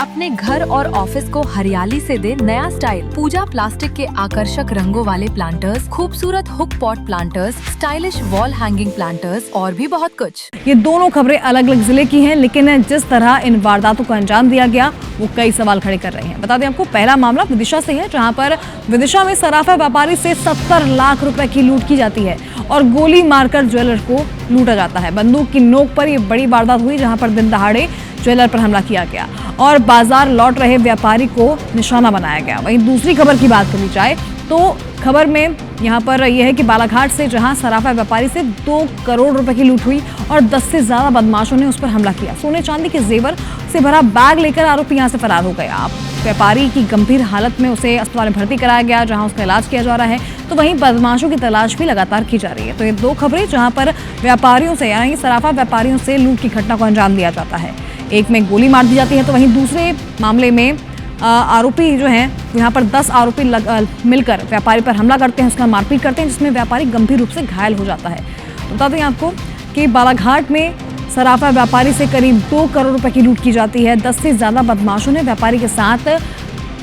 अपने घर और ऑफिस को हरियाली से दे नया स्टाइल। पूजा प्लास्टिक के आकर्षक रंगों वाले प्लांटर्स, खूबसूरत hook pot planters, stylish wall hanging planters और भी बहुत कुछ। ये दोनों खबरें अलग अलग जिले की हैं, लेकिन जिस तरह इन वारदातों को अंजाम दिया गया वो कई सवाल खड़े कर रहे हैं। बता दें आपको, पहला मामला विदिशा से है, जहां पर विदिशा में सराफा व्यापारी से 70 लाख रुपए की लूट की जाती है और गोली मारकर ज्वेलर को लूटा जाता है। बंदूक की नोक पर यह बड़ी वारदात हुई, जहां पर दिन दहाड़े ज्वेलर पर हमला किया गया और बाजार लौट रहे व्यापारी को निशाना बनाया गया। वहीं दूसरी खबर की बात करी जाए तो खबर में यहाँ पर यह है कि बालाघाट से जहां सराफा व्यापारी से 2 करोड़ रुपए की लूट हुई और 10 से ज्यादा बदमाशों ने उस पर हमला किया। सोने चांदी के जेवर से भरा बैग लेकर आरोपी यहां से फरार हो गया। व्यापारी की गंभीर हालत में उसे अस्पताल में भर्ती कराया गया, जहां उसका इलाज किया जा रहा है। तो वहीं बदमाशों की तलाश भी लगातार की जा रही है। तो ये 2 खबरें जहां पर व्यापारियों से यानी सराफा व्यापारियों से लूट की घटना को अंजाम दिया जाता है। एक में गोली मार दी जाती है, तो वहीं दूसरे मामले में आरोपी जो हैं यहाँ पर 10 आरोपी मिलकर व्यापारी पर हमला करते हैं, उसका मारपीट करते हैं, जिसमें व्यापारी गंभीर रूप से घायल हो जाता है। बता दें आपको कि बालाघाट में सराफा व्यापारी से करीब 2 करोड़ रुपए की लूट की जाती है। 10 से ज़्यादा बदमाशों ने व्यापारी के साथ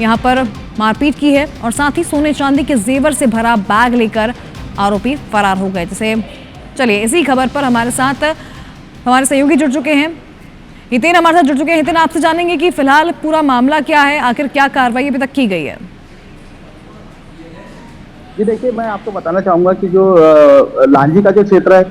यहाँ पर मारपीट की है और साथ ही सोने चांदी के जेवर से भरा बैग लेकर आरोपी फरार हो गए। जैसे चलिए इसी खबर पर हमारे साथ हमारे सहयोगी जुड़ चुके हैं, हितेन हमारे साथ जुड़ चुके हैं। हितेन, आपसे जानेंगे कि फिलहाल पूरा मामला क्या है, आखिर क्या कार्रवाई अभी तक की गई है? जी देखिए, मैं आपको बताना चाहूंगा कि जो लांजी का जो क्षेत्र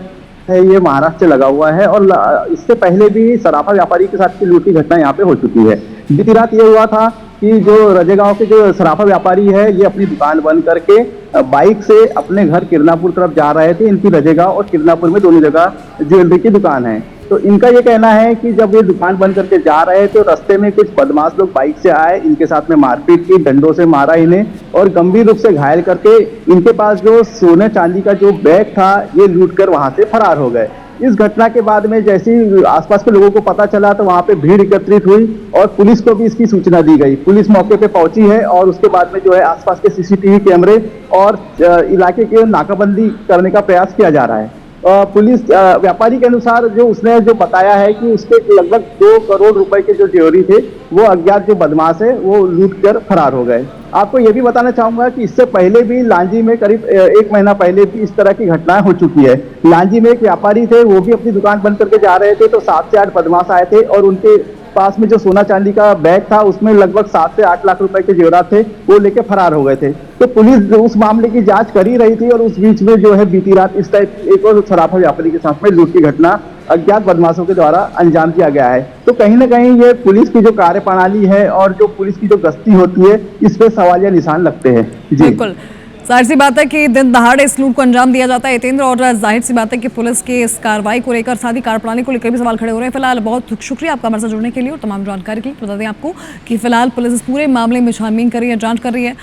है ये महाराष्ट्र से लगा हुआ है और इससे पहले भी सराफा व्यापारी के साथ की लूट की घटना यहाँ पे हो चुकी है। बीती रात ये हुआ था कि जो रजेगांव के जो सराफा व्यापारी है ये अपनी दुकान बंद करके बाइक से अपने घर किरनापुर तरफ जा रहे थे। इनकी रजेगांव और किरनापुर में दोनों जगह ज्वेलरी की दुकान है। तो इनका ये कहना है कि जब ये दुकान बंद करके जा रहे थे तो रास्ते में कुछ बदमाश लोग बाइक से आए, इनके साथ में मारपीट की, डंडों से मारा इन्हें और गंभीर रूप से घायल करके इनके पास जो सोने चांदी का जो बैग था ये लूट कर वहां से फरार हो गए। इस घटना के बाद में जैसे ही आसपास के लोगों को पता चला तो वहां पे भीड़ एकत्रित हुई और पुलिस को भी इसकी सूचना दी गई। पुलिस मौके पे पहुंची है और उसके बाद में जो है आसपास के सीसीटीवी कैमरे और इलाके की नाकाबंदी करने का प्रयास किया जा रहा है। पुलिस व्यापारी के अनुसार जो उसने जो बताया है कि उसके लगभग 2 करोड़ रुपए के जो ज्वेलरी थे वो अज्ञात जो बदमाश है वो लूट कर फरार हो गए। आपको ये भी बताना चाहूंगा कि इससे पहले भी लांजी में करीब 1 महीना पहले भी इस तरह की घटनाएं हो चुकी है। लांजी में एक व्यापारी थे, वो भी अपनी दुकान बंद करके जा रहे थे तो 7 से 8 बदमाश आए थे और उनके पास में जो सोना चांदी का बैग था उसमें लगभग 7 से 8 लाख रुपए के जेवरात थे, वो लेके फरार हो गए थे। तो पुलिस उस मामले की जांच कर ही रही थी और उस बीच में जो है बीती रात इस टाइप एक और सराफा व्यापारी के साथ में लूट की घटना अज्ञात बदमाशों के द्वारा अंजाम दिया गया है। तो कहीं ना कहीं ये पुलिस की जो कार्यप्रणाली है और जो पुलिस की जो गश्ती होती है इस पे सवालिया निशान लगते हैं। जी बिल्कुल, जाहिर सी बात है कि दिन दहाड़े इस लूट को अंजाम दिया जाता है हितेंद्र, और जाहिर सी बात है कि पुलिस के इस कार्रवाई को लेकर साथ ही कार्यप्रणाली को लेकर भी सवाल खड़े हो रहे हैं। फिलहाल बहुत शुक्रिया आपका हमारे साथ जुड़ने के लिए और तमाम जानकारी के लिए। बता दें आपको कि फिलहाल पुलिस इस पूरे मामले में छानबीन कर रही है, जांच कर रही है।